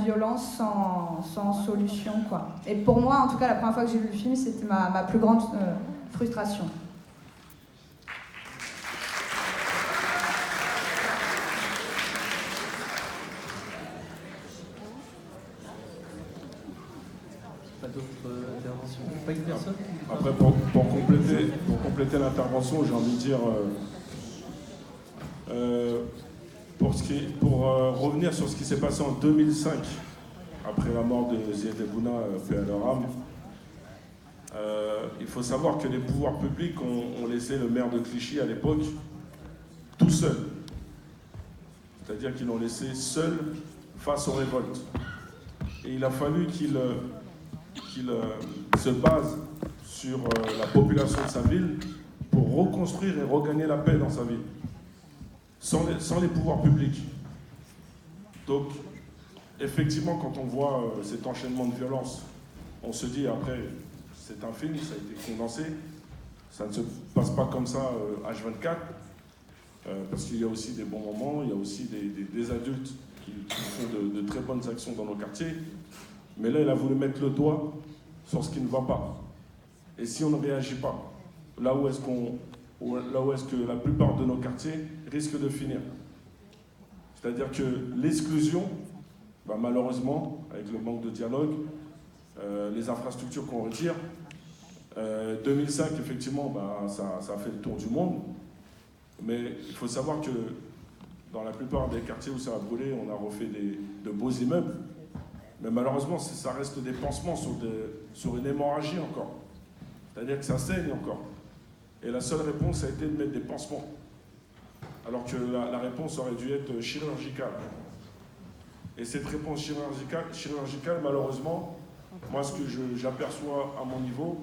violence sans solution, quoi. Et pour moi, en tout cas, la première fois que j'ai vu le film, c'était ma plus grande frustration. Pas d'autres interventions? Pas une personne? Après, pour compléter l'intervention, j'ai envie de dire, pour revenir sur ce qui s'est passé en 2005, après la mort de Ziad Ebouna, paix à leur âme, il faut savoir que les pouvoirs publics ont laissé le maire de Clichy à l'époque tout seul. C'est-à-dire qu'ils l'ont laissé seul face aux révoltes. Et il a fallu qu'il se base sur la population de sa ville pour reconstruire et regagner la paix dans sa ville, sans les pouvoirs publics. Donc, effectivement, quand on voit cet enchaînement de violence, on se dit après, c'est un film, ça a été condensé, ça ne se passe pas comme ça H24, parce qu'il y a aussi des bons moments, il y a aussi des adultes qui font de très bonnes actions dans nos quartiers, mais là, il a voulu mettre le doigt sur ce qui ne va pas. Et si on ne réagit pas, là où est-ce que la plupart de nos quartiers risquent de finir. C'est-à-dire que l'exclusion, malheureusement, avec le manque de dialogue, les infrastructures qu'on retire, 2005, effectivement, ça a fait le tour du monde. Mais il faut savoir que dans la plupart des quartiers où ça a brûlé, on a refait de beaux immeubles. Mais malheureusement, ça reste des pansements sur une hémorragie encore. C'est-à-dire que ça saigne encore. Et la seule réponse a été de mettre des pansements. Alors que la réponse aurait dû être chirurgicale. Et cette réponse chirurgicale, malheureusement, moi ce que j'aperçois à mon niveau,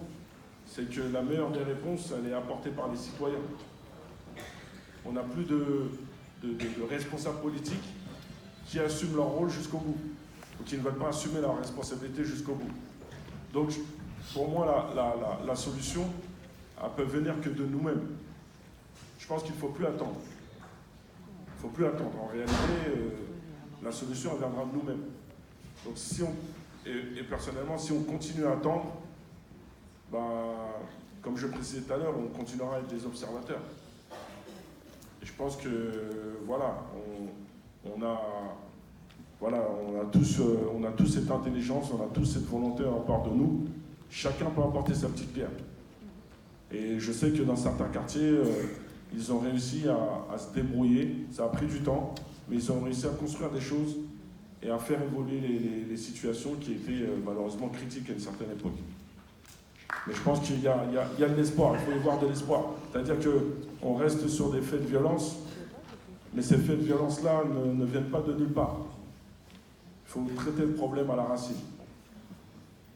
c'est que la meilleure des réponses, elle est apportée par les citoyens. On n'a plus de responsables politiques qui assument leur rôle jusqu'au bout, ou qui ne veulent pas assumer leur responsabilité jusqu'au bout. Donc, pour moi, la solution, elle peut venir que de nous-mêmes. Je pense qu'il ne faut plus attendre. Il ne faut plus attendre. En réalité, la solution, elle viendra de nous-mêmes. Donc, et personnellement, si on continue à attendre, comme je le précisais tout à l'heure, on continuera à être des observateurs. Et je pense que, voilà, on a tous cette intelligence, on a tous cette volonté en part de nous. Chacun peut apporter sa petite pierre. Et je sais que dans certains quartiers, ils ont réussi à se débrouiller. Ça a pris du temps, mais ils ont réussi à construire des choses et à faire évoluer les situations qui étaient malheureusement critiques à une certaine époque. Mais je pense qu'il y a de l'espoir, il faut y voir de l'espoir. C'est-à-dire qu'on reste sur des faits de violence, mais ces faits de violence-là ne viennent pas de nulle part. Il faut traiter le problème à la racine.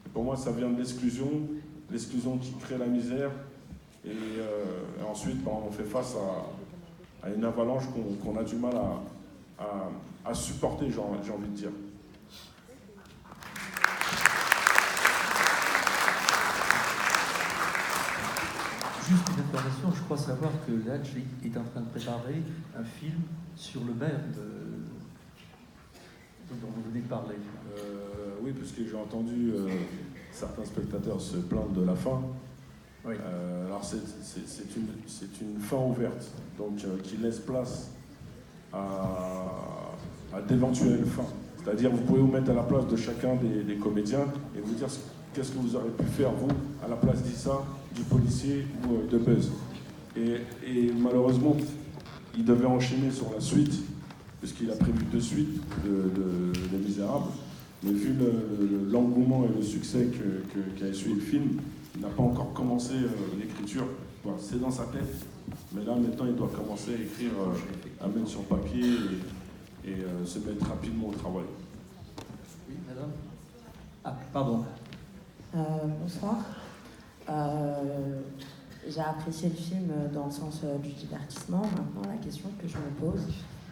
Et pour moi, ça vient de l'exclusion qui crée la misère, et ensuite, on fait face à une avalanche qu'on a du mal à supporter, j'ai envie de dire. Juste une information, je crois savoir que l'Adj est en train de préparer un film sur le maire dont vous venez de parler. Oui, parce que j'ai entendu certains spectateurs se plaindre de la fin. Oui. Alors c'est une fin ouverte, donc qui laisse place à d'éventuelles fins. C'est-à-dire vous pouvez vous mettre à la place de chacun des comédiens et vous dire qu'est-ce que vous aurez pu faire vous à la place d'Issa, du policier ou de Buzz. Et malheureusement, il devait enchaîner sur la suite, puisqu'il a prévu 2 suites de Misérables. Mais vu l'engouement et le succès qu'a essuyé le film, il n'a pas encore commencé l'écriture. Voilà, c'est dans sa tête, mais là maintenant il doit commencer à écrire, à mettre sur papier et se mettre rapidement au travail. Oui, madame. Ah, pardon. Bonsoir. J'ai apprécié le film dans le sens du divertissement. Maintenant, la question que je me pose,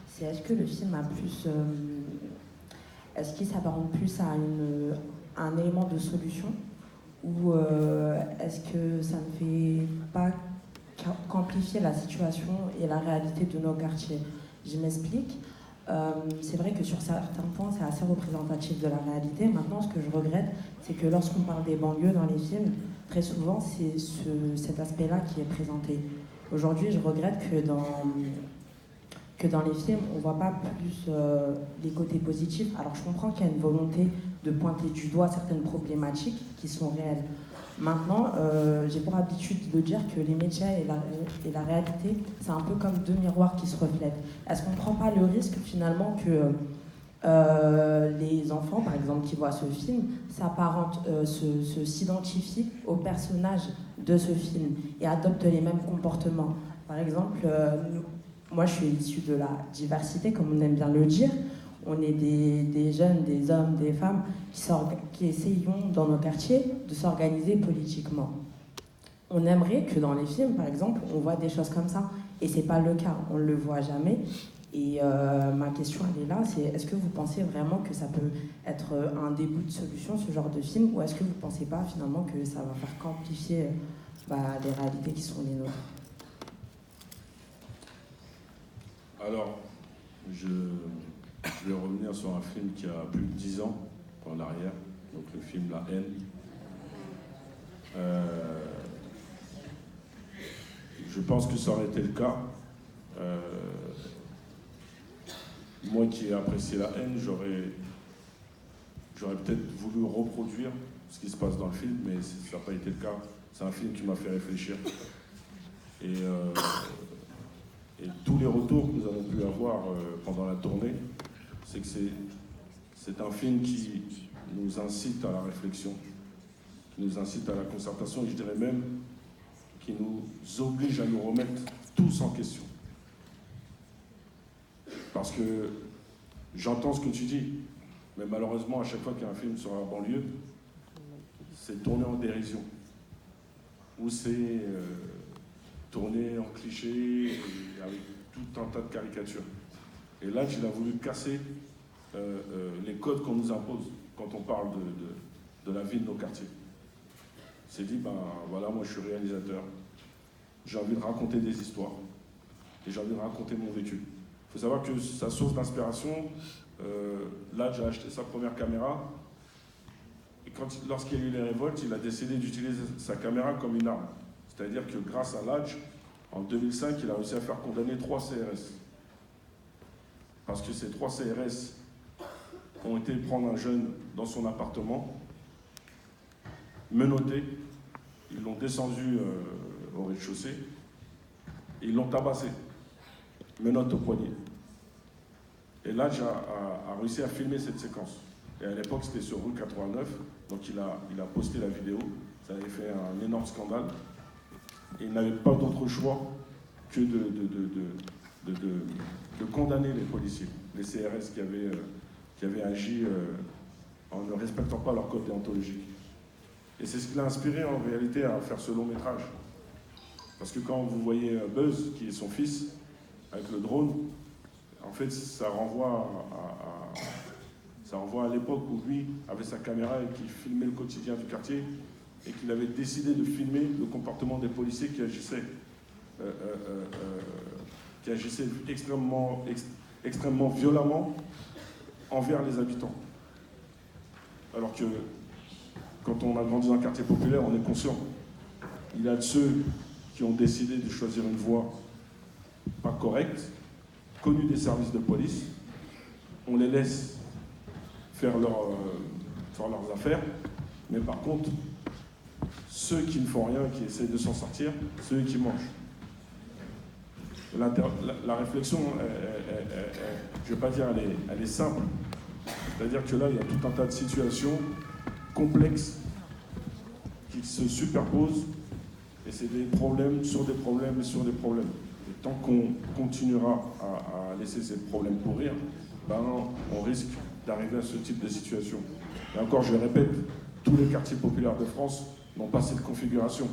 c'est est-ce que le film a plus... est-ce qu'il s'apparente plus à un élément de solution ou est-ce que ça ne fait pas qu'amplifier la situation et la réalité de nos quartiers? Je m'explique. C'est vrai que sur certains points, c'est assez représentatif de la réalité. Maintenant, ce que je regrette, c'est que lorsqu'on parle des banlieues dans les films, très souvent, c'est cet aspect-là qui est présenté. Aujourd'hui, je regrette que dans les films, on ne voit pas plus les côtés positifs. Alors, je comprends qu'il y a une volonté de pointer du doigt certaines problématiques qui sont réelles. Maintenant, j'ai pour habitude de dire que les médias et la réalité, c'est un peu comme deux miroirs qui se reflètent. Est-ce qu'on ne prend pas le risque finalement que les enfants, par exemple, qui voient ce film, s'identifient au personnage de ce film et adoptent les mêmes comportements? Par exemple, moi je suis issue de la diversité, comme on aime bien le dire. On est des jeunes, des hommes, des femmes qui essayons dans nos quartiers de s'organiser politiquement. On aimerait que dans les films, par exemple, on voit des choses comme ça. Et c'est pas le cas, on le voit jamais. Et ma question, elle est là, c'est est-ce que vous pensez vraiment que ça peut être un début de solution, ce genre de film, ou est-ce que vous ne pensez pas finalement que ça va faire qu'amplifier les réalités qui sont les nôtres? Alors, je vais revenir sur un film qui a plus de 10 ans en arrière, donc le film La Haine. Je pense que ça aurait été le cas. Moi qui ai apprécié La Haine, j'aurais peut-être voulu reproduire ce qui se passe dans le film, mais ça n'a pas été le cas. C'est un film qui m'a fait réfléchir. Et tous les retours que nous avons pu avoir pendant la tournée, c'est que c'est un film qui nous incite à la réflexion, qui nous incite à la concertation, et je dirais même qui nous oblige à nous remettre tous en question. Parce que j'entends ce que tu dis, mais malheureusement, à chaque fois qu'il y a un film sur la banlieue, c'est tourné en dérision, ou c'est tourné en cliché, et avec tout un tas de caricatures. Et là, il a voulu casser les codes qu'on nous impose quand on parle de la vie de nos quartiers. Il s'est dit, ben voilà, moi je suis réalisateur, j'ai envie de raconter des histoires, et j'ai envie de raconter mon vécu. Il faut savoir que sa source d'inspiration, là, j'ai acheté sa première caméra, et lorsqu'il y a eu les révoltes, il a décidé d'utiliser sa caméra comme une arme. C'est-à-dire que grâce à l'âge, en 2005, il a réussi à faire condamner 3 CRS. Parce que ces 3 CRS ont été prendre un jeune dans son appartement, menotté, ils l'ont descendu au rez-de-chaussée, et ils l'ont tabassé, menotte au poignet. Et l'âge a réussi à filmer cette séquence. Et à l'époque, c'était sur rue 89, donc il a posté la vidéo, ça avait fait un énorme scandale. Et il n'avait pas d'autre choix que de condamner les policiers, les CRS qui avaient agi en ne respectant pas leur code déontologique. Et c'est ce qui l'a inspiré en réalité à faire ce long métrage. Parce que quand vous voyez Buzz, qui est son fils, avec le drone, en fait ça renvoie à l'époque où lui avait sa caméra et qui filmait le quotidien du quartier, et qu'il avait décidé de filmer le comportement des policiers qui agissaient extrêmement violemment envers les habitants. Alors que quand on a grandi dans un quartier populaire, on est conscient. Il y a de ceux qui ont décidé de choisir une voie pas correcte, connue des services de police. On les laisse faire leurs affaires, mais par contre, ceux qui ne font rien, qui essayent de s'en sortir, ceux qui mangent. La réflexion, je ne vais pas dire elle est simple. C'est-à-dire que là, il y a tout un tas de situations complexes qui se superposent, et c'est des problèmes sur des problèmes et sur des problèmes. Et tant qu'on continuera à laisser ces problèmes pourrir, ben, on risque d'arriver à ce type de situation. Et encore, je le répète, tous les quartiers populaires de France n'ont pas cette configuration.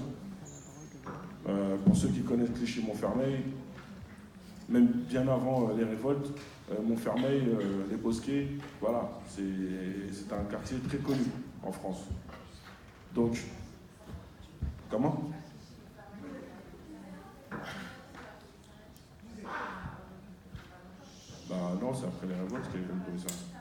Pour ceux qui connaissent Clichy-Montfermeil, même bien avant les révoltes, Montfermeil, les Bosquets, voilà, c'est un quartier très connu en France. Donc, comment ? Ben Non, c'est après les révoltes qu'il y a eu le commissaire.